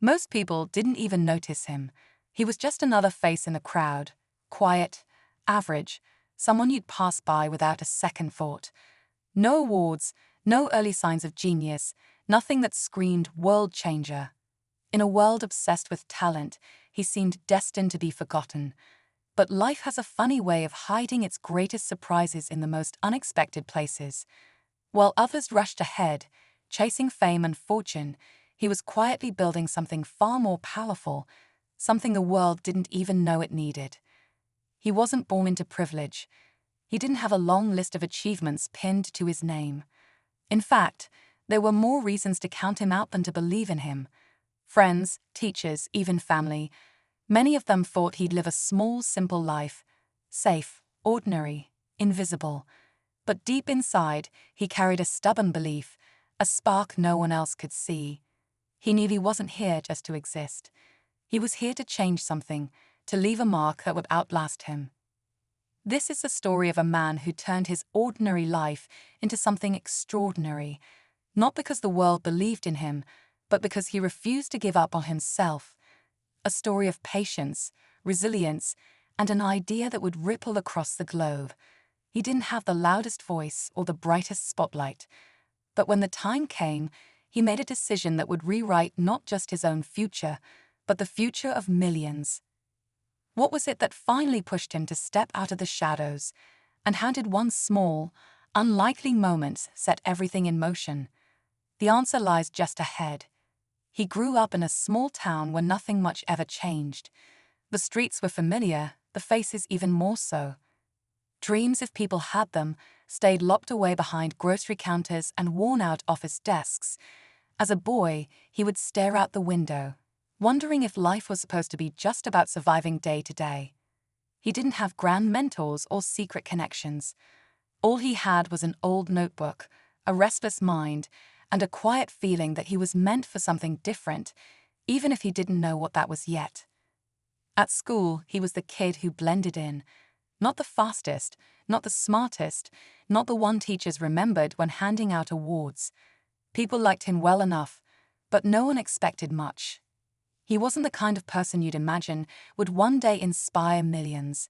Most people didn't even notice him. He was just another face in the crowd, quiet, average, someone you'd pass by without a second thought. No awards, no early signs of genius, nothing that screamed world changer. In a world obsessed with talent, he seemed destined to be forgotten. But life has a funny way of hiding its greatest surprises in the most unexpected places. While others rushed ahead, chasing fame and fortune, he was quietly building something far more powerful, something the world didn't even know it needed. He wasn't born into privilege. He didn't have a long list of achievements pinned to his name. In fact, there were more reasons to count him out than to believe in him. Friends, teachers, even family, many of them thought he'd live a small, simple life, safe, ordinary, invisible. But deep inside, he carried a stubborn belief, a spark no one else could see. He knew he wasn't here just to exist. He was here to change something, to leave a mark that would outlast him. This is the story of a man who turned his ordinary life into something extraordinary, not because the world believed in him, but because he refused to give up on himself. A story of patience, resilience, and an idea that would ripple across the globe. He didn't have the loudest voice or the brightest spotlight, but when the time came, he made a decision that would rewrite not just his own future, but the future of millions. What was it that finally pushed him to step out of the shadows, and how did one small, unlikely moment set everything in motion? The answer lies just ahead. He grew up in a small town where nothing much ever changed. The streets were familiar, the faces even more so. Dreams, if people had them, stayed locked away behind grocery counters and worn-out office desks. As a boy, he would stare out the window, wondering if life was supposed to be just about surviving day to day. He didn't have grand mentors or secret connections. All he had was an old notebook, a restless mind, and a quiet feeling that he was meant for something different, even if he didn't know what that was yet. At school, he was the kid who blended in. Not the fastest, not the smartest, not the one teachers remembered when handing out awards. People liked him well enough, but no one expected much. He wasn't the kind of person you'd imagine would one day inspire millions.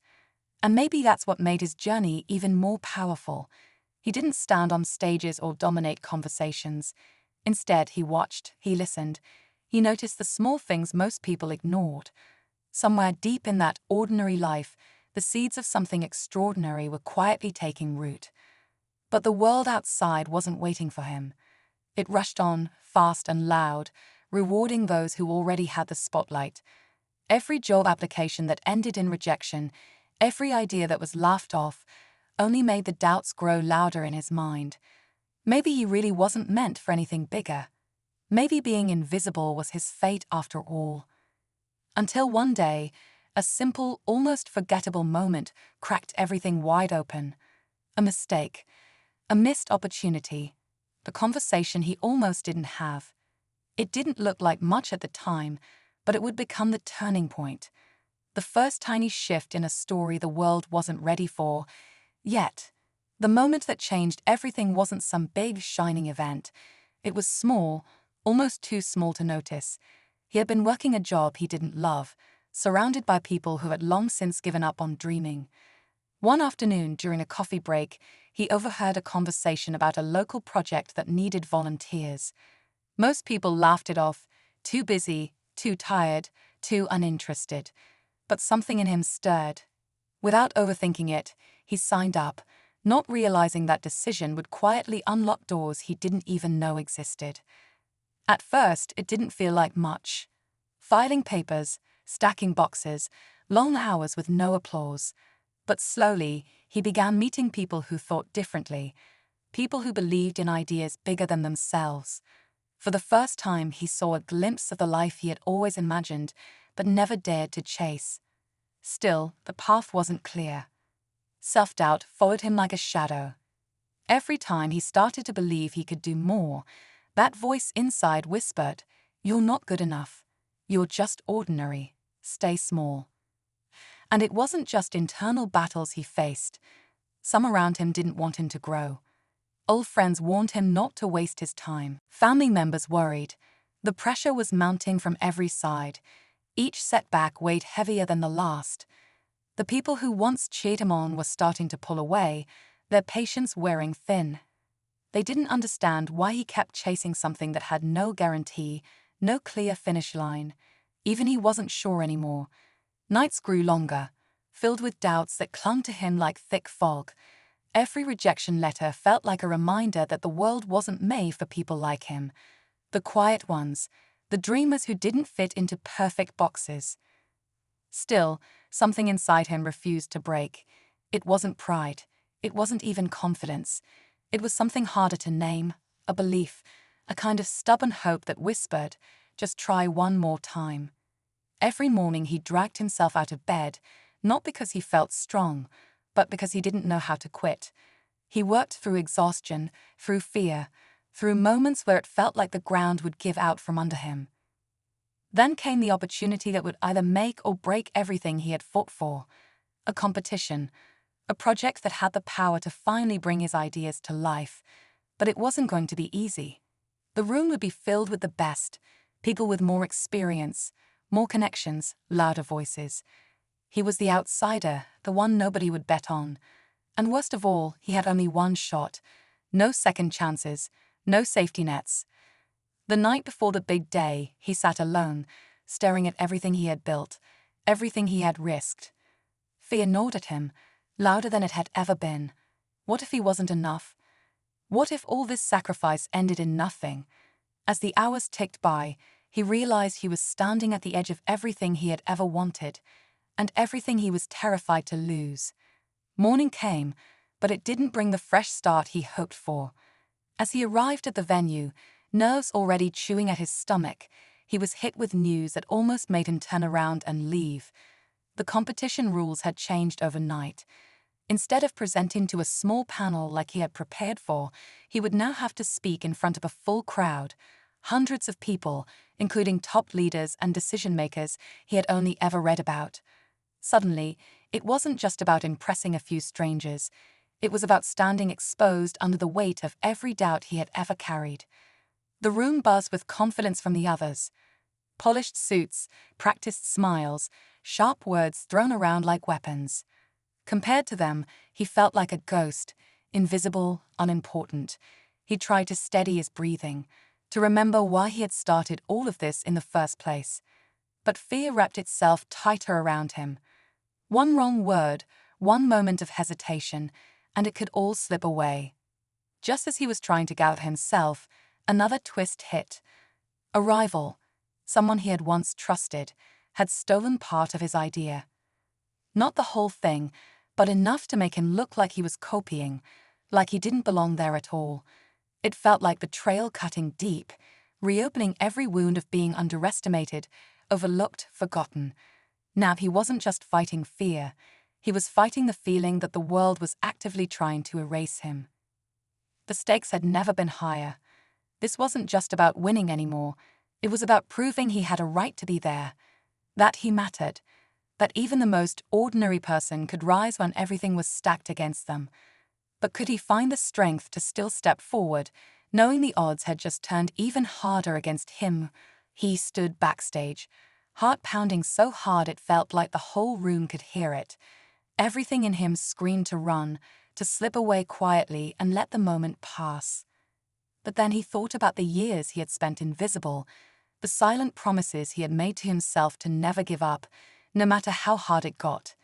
And maybe that's what made his journey even more powerful. He didn't stand on stages or dominate conversations. Instead, he watched, he listened. He noticed the small things most people ignored. Somewhere deep in that ordinary life, the seeds of something extraordinary were quietly taking root. But the world outside wasn't waiting for him. It rushed on, fast and loud, rewarding those who already had the spotlight. Every job application that ended in rejection, every idea that was laughed off, only made the doubts grow louder in his mind. Maybe he really wasn't meant for anything bigger. Maybe being invisible was his fate after all. Until one day, a simple, almost forgettable moment cracked everything wide open. A mistake, a missed opportunity, the conversation he almost didn't have. It didn't look like much at the time, but it would become the turning point. The first tiny shift in a story the world wasn't ready for. Yet, the moment that changed everything wasn't some big, shining event. It was small, almost too small to notice. He had been working a job he didn't love, surrounded by people who had long since given up on dreaming. One afternoon during a coffee break, he overheard a conversation about a local project that needed volunteers. Most people laughed it off, too busy, too tired, too uninterested. But something in him stirred. Without overthinking it, he signed up, not realizing that decision would quietly unlock doors he didn't even know existed. At first, it didn't feel like much. Filing papers, stacking boxes, long hours with no applause. But slowly, he began meeting people who thought differently, people who believed in ideas bigger than themselves. For the first time, he saw a glimpse of the life he had always imagined, but never dared to chase. Still, the path wasn't clear. Self-doubt followed him like a shadow. Every time he started to believe he could do more, that voice inside whispered, "You're not good enough. You're just ordinary. Stay small." And it wasn't just internal battles he faced. Some around him didn't want him to grow. Old friends warned him not to waste his time. Family members worried. The pressure was mounting from every side. Each setback weighed heavier than the last. The people who once cheered him on were starting to pull away, their patience wearing thin. They didn't understand why he kept chasing something that had no guarantee, no clear finish line. Even he wasn't sure anymore. Nights grew longer, filled with doubts that clung to him like thick fog. Every rejection letter felt like a reminder that the world wasn't made for people like him. The quiet ones, the dreamers who didn't fit into perfect boxes. Still, something inside him refused to break. It wasn't pride. It wasn't even confidence. It was something harder to name, a belief, a kind of stubborn hope that whispered, "Just try one more time." Every morning he dragged himself out of bed, not because he felt strong, but because he didn't know how to quit. He worked through exhaustion, through fear, through moments where it felt like the ground would give out from under him. Then came the opportunity that would either make or break everything he had fought for. A competition, a project that had the power to finally bring his ideas to life. But it wasn't going to be easy. The room would be filled with the best, people with more experience, more connections, louder voices. He was the outsider, the one nobody would bet on. And worst of all, he had only one shot. No second chances, no safety nets. The night before the big day, he sat alone, staring at everything he had built, everything he had risked. Fear gnawed at him, louder than it had ever been. What if he wasn't enough? What if all this sacrifice ended in nothing? As the hours ticked by, he realized he was standing at the edge of everything he had ever wanted, and everything he was terrified to lose. Morning came, but it didn't bring the fresh start he hoped for. As he arrived at the venue, nerves already chewing at his stomach, he was hit with news that almost made him turn around and leave. The competition rules had changed overnight. Instead of presenting to a small panel like he had prepared for, he would now have to speak in front of a full crowd, hundreds of people, including top leaders and decision-makers he had only ever read about. Suddenly, it wasn't just about impressing a few strangers. It was about standing exposed under the weight of every doubt he had ever carried. The room buzzed with confidence from the others. Polished suits, practiced smiles, sharp words thrown around like weapons. Compared to them, he felt like a ghost, invisible, unimportant. He tried to steady his breathing, to remember why he had started all of this in the first place. But fear wrapped itself tighter around him. One wrong word, one moment of hesitation, and it could all slip away. Just as he was trying to gather himself, another twist hit. A rival, someone he had once trusted, had stolen part of his idea. Not the whole thing, but enough to make him look like he was copying, like he didn't belong there at all. It felt like betrayal cutting deep, reopening every wound of being underestimated, overlooked, forgotten. Now he wasn't just fighting fear, he was fighting the feeling that the world was actively trying to erase him. The stakes had never been higher. This wasn't just about winning anymore, it was about proving he had a right to be there, that he mattered, that even the most ordinary person could rise when everything was stacked against them. But could he find the strength to still step forward, knowing the odds had just turned even harder against him? He stood backstage, heart pounding so hard it felt like the whole room could hear it. Everything in him screamed to run, to slip away quietly and let the moment pass. But then he thought about the years he had spent invisible, the silent promises he had made to himself to never give up, no matter how hard it got.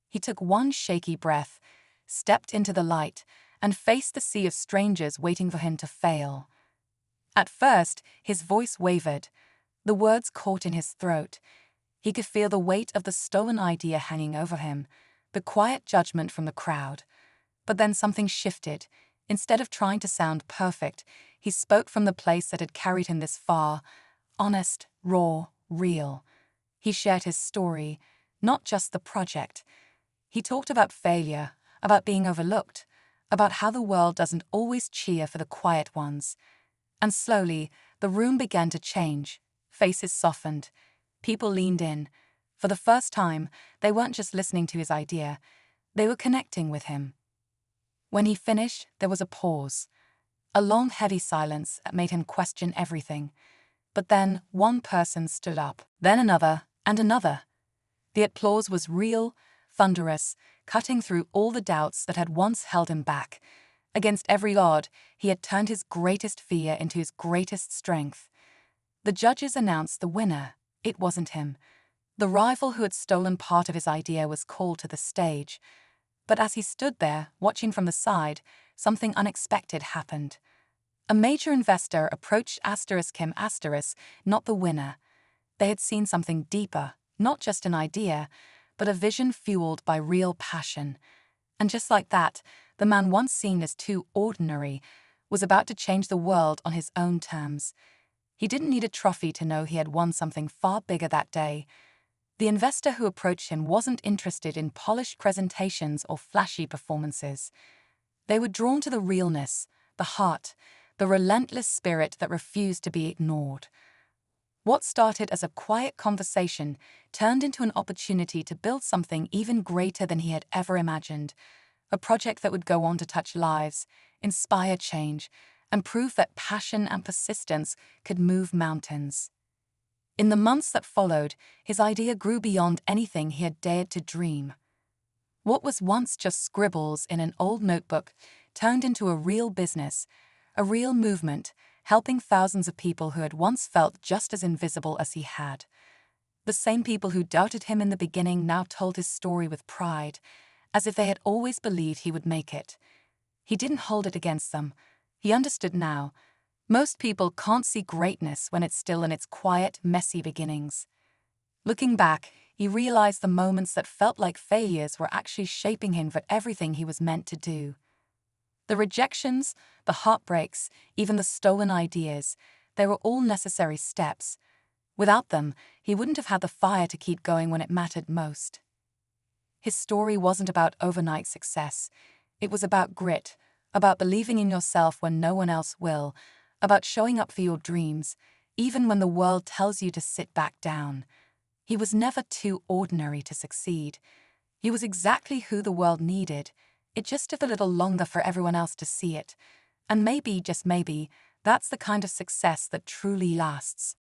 He took one shaky breath, stepped into the light, and faced the sea of strangers waiting for him to fail. At first, his voice wavered. The words caught in his throat. He could feel the weight of the stolen idea hanging over him, the quiet judgment from the crowd. But then something shifted. Instead of trying to sound perfect, he spoke from the place that had carried him this far, honest, raw, real. He shared his story, not just the project. He talked about failure, about being overlooked, about how the world doesn't always cheer for the quiet ones. And slowly, the room began to change. Faces softened. People leaned in. For the first time, they weren't just listening to his idea, they were connecting with him. When he finished, there was a pause. A long, heavy silence that made him question everything. But then one person stood up, then another, and another. The applause was real, thunderous, cutting through all the doubts that had once held him back. Against every odd, he had turned his greatest fear into his greatest strength. The judges announced the winner. It wasn't him. The rival who had stolen part of his idea was called to the stage. But as he stood there, watching from the side, something unexpected happened. A major investor approached him, not the winner. They had seen something deeper, not just an idea, but a vision fueled by real passion. And just like that, the man once seen as too ordinary was about to change the world on his own terms. He didn't need a trophy to know he had won something far bigger that day. The investor who approached him wasn't interested in polished presentations or flashy performances. They were drawn to the realness, the heart, the relentless spirit that refused to be ignored. What started as a quiet conversation turned into an opportunity to build something even greater than he had ever imagined, a project that would go on to touch lives, inspire change, and prove that passion and persistence could move mountains. In the months that followed, his idea grew beyond anything he had dared to dream. What was once just scribbles in an old notebook turned into a real business, a real movement, helping thousands of people who had once felt just as invisible as he had. The same people who doubted him in the beginning now told his story with pride, as if they had always believed he would make it. He didn't hold it against them. He understood now. Most people can't see greatness when it's still in its quiet, messy beginnings. Looking back, he realized the moments that felt like failures were actually shaping him for everything he was meant to do. The rejections, the heartbreaks, even the stolen ideas, they were all necessary steps. Without them, he wouldn't have had the fire to keep going when it mattered most. His story wasn't about overnight success. It was about grit, about believing in yourself when no one else will, about showing up for your dreams, even when the world tells you to sit back down. He was never too ordinary to succeed. He was exactly who the world needed. It just took a little longer for everyone else to see it. And maybe, just maybe, that's the kind of success that truly lasts.